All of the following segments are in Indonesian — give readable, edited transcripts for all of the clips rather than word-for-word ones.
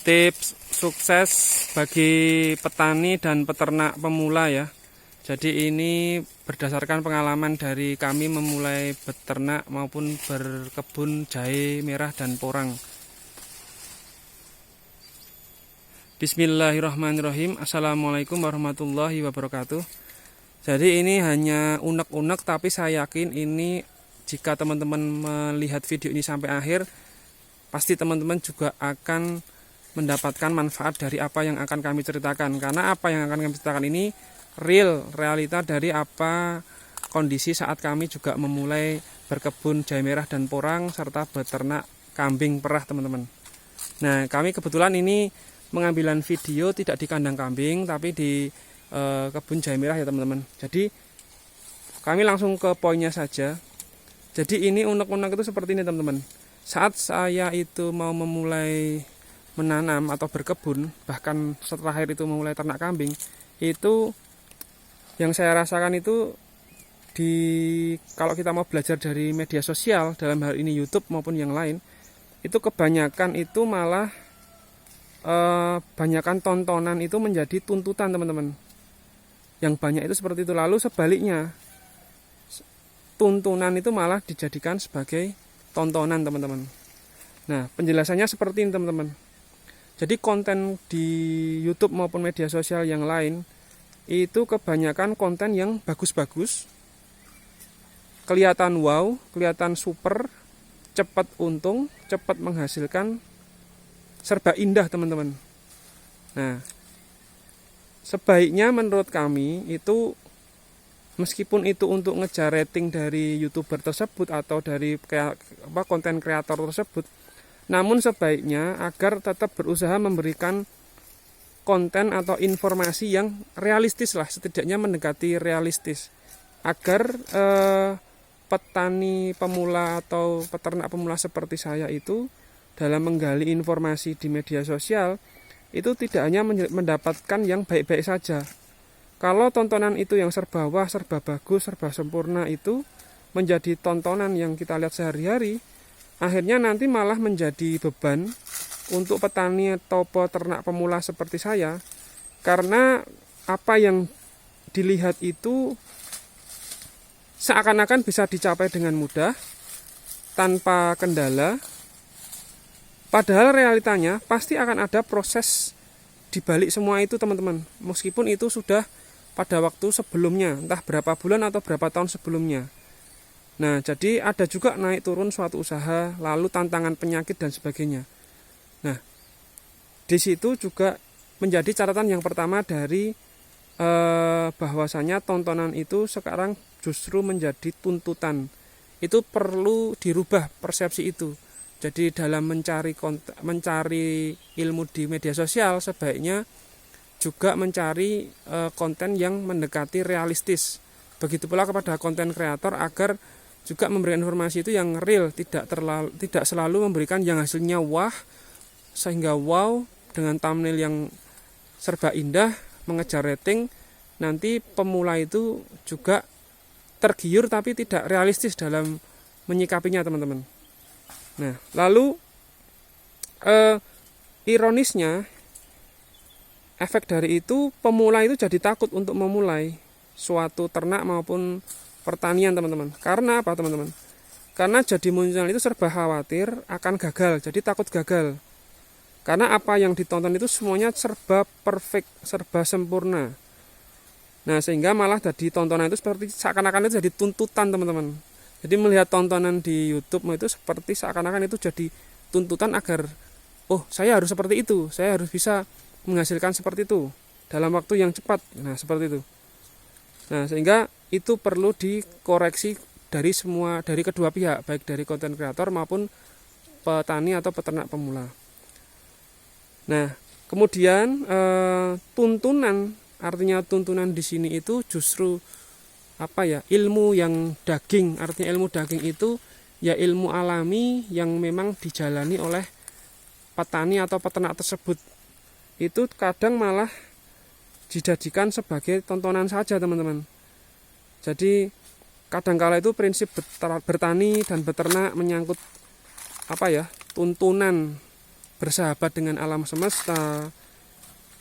Tips sukses bagi petani dan peternak pemula ya. Jadi ini berdasarkan pengalaman dari kami memulai beternak maupun berkebun jahe merah dan porang. Bismillahirrahmanirrahim. Assalamualaikum warahmatullahi wabarakatuh. Jadi ini hanya unek-unek, tapi saya yakin ini jika teman-teman melihat video ini sampai akhir, pasti teman-teman juga akan mendapatkan manfaat dari apa yang akan kami ceritakan. Karena apa yang akan kami ceritakan ini realita dari apa kondisi saat kami juga memulai berkebun jahe merah dan porang serta beternak kambing perah, teman-teman. Nah, kami kebetulan ini mengambilan video tidak di kandang kambing tapi di kebun jahe merah ya, teman-teman. Jadi kami langsung ke poinnya saja. Jadi ini unek-unek itu seperti ini, teman-teman. Saat saya itu mau memulai menanam atau berkebun, bahkan setelah itu memulai ternak kambing, itu yang saya rasakan itu kalau kita mau belajar dari media sosial, dalam hal ini YouTube maupun yang lain, itu kebanyakan itu malah banyakkan tontonan itu menjadi tuntutan, teman-teman. Yang banyak itu seperti itu. Lalu sebaliknya, tuntunan itu malah dijadikan sebagai tontonan, teman-teman. Nah, penjelasannya seperti ini, teman-teman. Jadi konten di YouTube maupun media sosial yang lain itu kebanyakan konten yang bagus-bagus, kelihatan wow, kelihatan super, cepat untung, cepat menghasilkan, serba indah, teman-teman. Nah, sebaiknya menurut kami itu, meskipun itu untuk ngejar rating dari YouTuber tersebut atau dari konten kreator tersebut, namun sebaiknya agar tetap berusaha memberikan konten atau informasi yang realistis lah, setidaknya mendekati realistis, agar petani pemula atau peternak pemula seperti saya itu dalam menggali informasi di media sosial itu tidak hanya mendapatkan yang baik-baik saja. Kalau tontonan itu yang serba wah, serba bagus, serba sempurna itu menjadi tontonan yang kita lihat sehari-hari, akhirnya nanti malah menjadi beban untuk petani atau peternak pemula seperti saya, karena apa yang dilihat itu seakan-akan bisa dicapai dengan mudah tanpa kendala, padahal realitanya pasti akan ada proses di balik semua itu, teman-teman. Meskipun itu sudah pada waktu sebelumnya, entah berapa bulan atau berapa tahun sebelumnya. Nah, jadi ada juga naik turun suatu usaha, lalu tantangan penyakit dan sebagainya. Nah, di situ juga menjadi catatan yang pertama dari bahwasanya tontonan itu sekarang justru menjadi tuntutan. Itu perlu dirubah persepsi itu. Jadi dalam mencari ilmu di media sosial, sebaiknya juga mencari konten yang mendekati realistis. Begitu pula kepada konten kreator, agar juga memberikan informasi itu yang real, tidak selalu memberikan yang hasilnya wah, sehingga wow dengan thumbnail yang serba indah, mengejar rating, nanti pemula itu juga tergiur tapi tidak realistis dalam menyikapinya, teman-teman. Nah, lalu ironisnya, efek dari itu pemula itu jadi takut untuk memulai suatu ternak maupun pertanian, teman-teman. Karena apa, teman-teman? Karena jadi muncul itu serba khawatir akan gagal, jadi takut gagal. Karena apa yang ditonton itu semuanya serba perfect, serba sempurna. Nah, sehingga malah jadi tontonan itu seperti seakan-akan itu jadi tuntutan, teman-teman. Jadi melihat tontonan di YouTube itu seperti seakan-akan itu jadi tuntutan agar, oh, saya harus seperti itu, saya harus bisa menghasilkan seperti itu dalam waktu yang cepat. Nah, seperti itu. Nah, sehingga itu perlu dikoreksi dari kedua pihak, baik dari konten kreator maupun petani atau peternak pemula. Nah, kemudian tuntunan, artinya tuntunan di sini itu justru ilmu yang daging. Artinya ilmu daging itu ya ilmu alami yang memang dijalani oleh petani atau peternak tersebut. Itu kadang malah dijadikan sebagai tontonan saja, teman-teman. Jadi kadangkala itu prinsip bertani dan beternak menyangkut tuntunan bersahabat dengan alam semesta,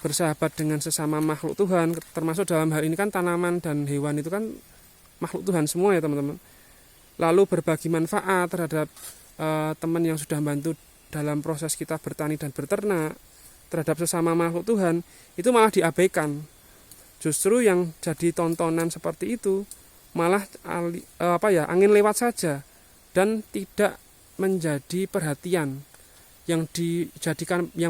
bersahabat dengan sesama makhluk Tuhan, termasuk dalam hal ini kan tanaman dan hewan itu kan makhluk Tuhan semua ya teman-teman. Lalu berbagi manfaat terhadap teman yang sudah bantu dalam proses kita bertani dan berternak, terhadap sesama makhluk Tuhan, itu malah diabaikan. Justru yang jadi tontonan seperti itu malah angin lewat saja dan tidak menjadi perhatian. Yang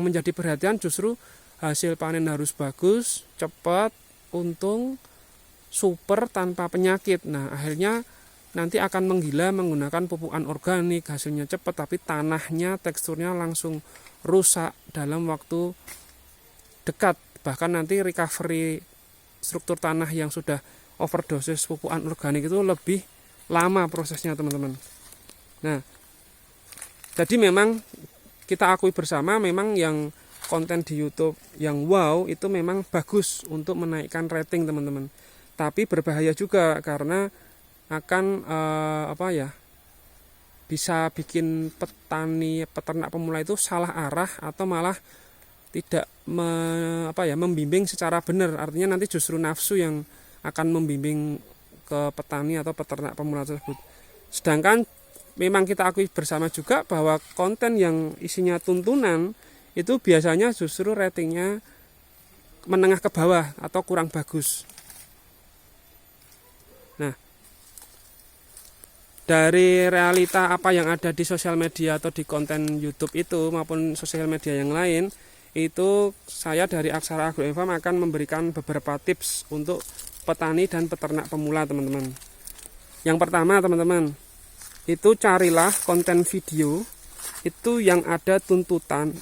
menjadi perhatian justru hasil panen harus bagus, cepat, untung, super tanpa penyakit. Nah, akhirnya nanti akan menggila menggunakan pupukan organik, hasilnya cepat tapi tanahnya teksturnya langsung rusak dalam waktu dekat. Bahkan nanti recovery struktur tanah yang sudah overdosis pupukan organik itu lebih lama prosesnya teman-teman. Nah, jadi memang kita akui bersama memang yang konten di YouTube yang wow itu memang bagus untuk menaikkan rating teman-teman. Tapi berbahaya juga karena akan bisa bikin peternak pemula itu salah arah atau malah tidak membimbing secara benar. Artinya nanti justru nafsu yang akan membimbing ke petani atau peternak pemula tersebut. Sedangkan memang kita akui bersama juga bahwa konten yang isinya tuntunan itu biasanya justru ratingnya menengah ke bawah atau kurang bagus. Nah, dari realita apa yang ada di sosial media atau di konten YouTube itu maupun sosial media yang lain, itu saya dari Aksara Agro Farm akan memberikan beberapa tips untuk petani dan peternak pemula teman-teman. Yang pertama teman-teman, itu carilah konten video itu yang ada tuntunan,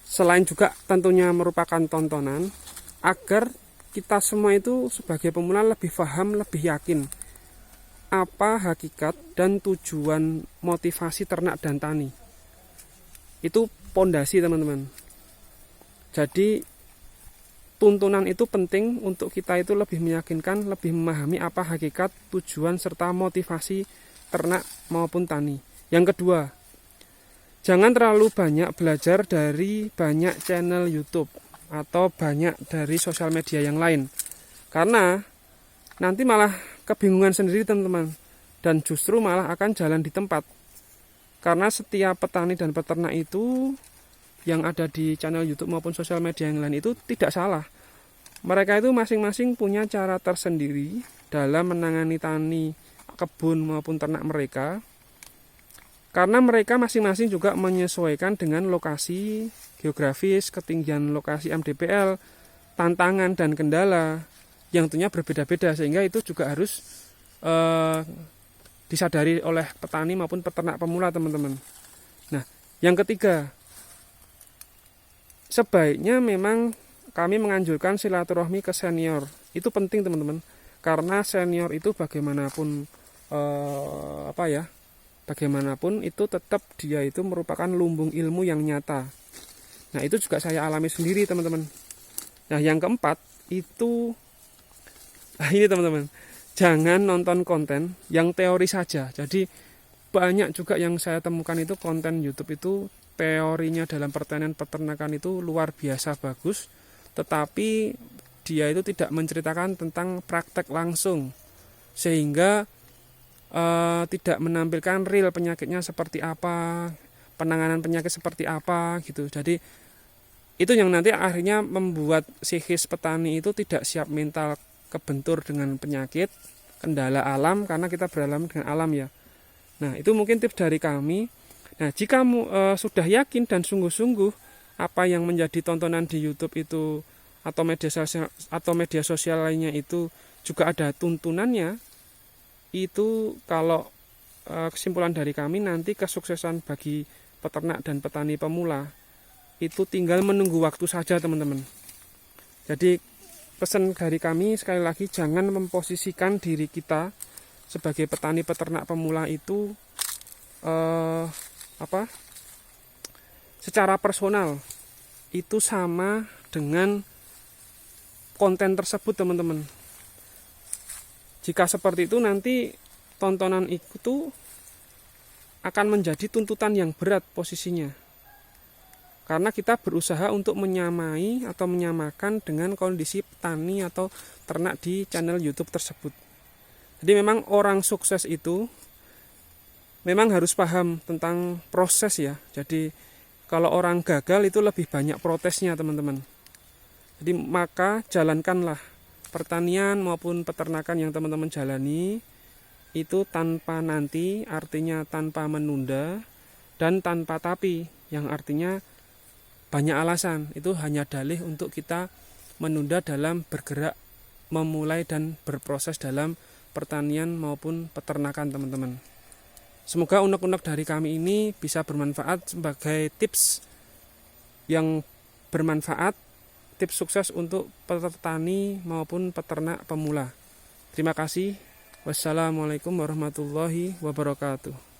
selain juga tentunya merupakan tontonan, agar kita semua itu sebagai pemula lebih paham, lebih yakin apa hakikat dan tujuan motivasi ternak dan tani. Itu pondasi teman-teman. Jadi tuntunan itu penting untuk kita itu lebih meyakinkan, lebih memahami apa hakikat, tujuan, serta motivasi ternak maupun tani. Yang kedua, jangan terlalu banyak belajar dari banyak channel YouTube atau banyak dari sosial media yang lain. Karena nanti malah kebingungan sendiri teman-teman. Dan justru malah akan jalan di tempat. Karena setiap petani dan peternak itu yang ada di channel YouTube maupun sosial media yang lain itu tidak salah. Mereka itu masing-masing punya cara tersendiri dalam menangani tani, kebun maupun ternak mereka. Karena mereka masing-masing juga menyesuaikan dengan lokasi geografis, ketinggian lokasi MDPL, tantangan dan kendala yang tentunya berbeda-beda, sehingga itu juga harus disadari oleh petani maupun peternak pemula teman-teman. Nah, yang ketiga, sebaiknya memang kami menganjurkan silaturahmi ke senior. Itu penting teman-teman, karena senior itu bagaimanapun bagaimanapun itu tetap dia itu merupakan lumbung ilmu yang nyata. Nah, itu juga saya alami sendiri teman-teman. Nah, yang keempat itu ini teman-teman, jangan nonton konten yang teori saja. Jadi banyak juga yang saya temukan itu konten YouTube itu teorinya dalam pertanian peternakan itu luar biasa bagus, tetapi dia itu tidak menceritakan tentang praktek langsung, sehingga tidak menampilkan real penyakitnya seperti apa, penanganan penyakit seperti apa gitu. Jadi itu yang nanti akhirnya membuat psikis petani itu tidak siap mental, kebentur dengan penyakit, kendala alam, karena kita berdalam dengan alam ya. Nah, itu mungkin tips dari kami. Nah, jika sudah yakin dan sungguh-sungguh apa yang menjadi tontonan di YouTube itu atau media sosial lainnya itu juga ada tuntunannya, itu kalau kesimpulan dari kami nanti kesuksesan bagi peternak dan petani pemula itu tinggal menunggu waktu saja teman-teman. Jadi pesan dari kami sekali lagi, jangan memposisikan diri kita sebagai petani peternak pemula itu secara personal itu sama dengan konten tersebut teman-teman. Jika seperti itu nanti tontonan itu akan menjadi tuntutan yang berat posisinya. Karena kita berusaha untuk menyamai atau menyamakan dengan kondisi petani atau ternak di channel YouTube tersebut. Jadi memang orang sukses itu memang harus paham tentang proses ya. Jadi kalau orang gagal itu lebih banyak protesnya teman-teman. Jadi maka jalankanlah pertanian maupun peternakan yang teman-teman jalani itu tanpa nanti, artinya tanpa menunda, dan tanpa tapi, yang artinya banyak alasan. Itu hanya dalih untuk kita menunda dalam bergerak, memulai dan berproses dalam pertanian maupun peternakan teman-teman. Semoga unek-unek dari kami ini bisa bermanfaat sebagai tips yang bermanfaat, tips sukses untuk petani maupun peternak pemula. Terima kasih. Wassalamualaikum warahmatullahi wabarakatuh.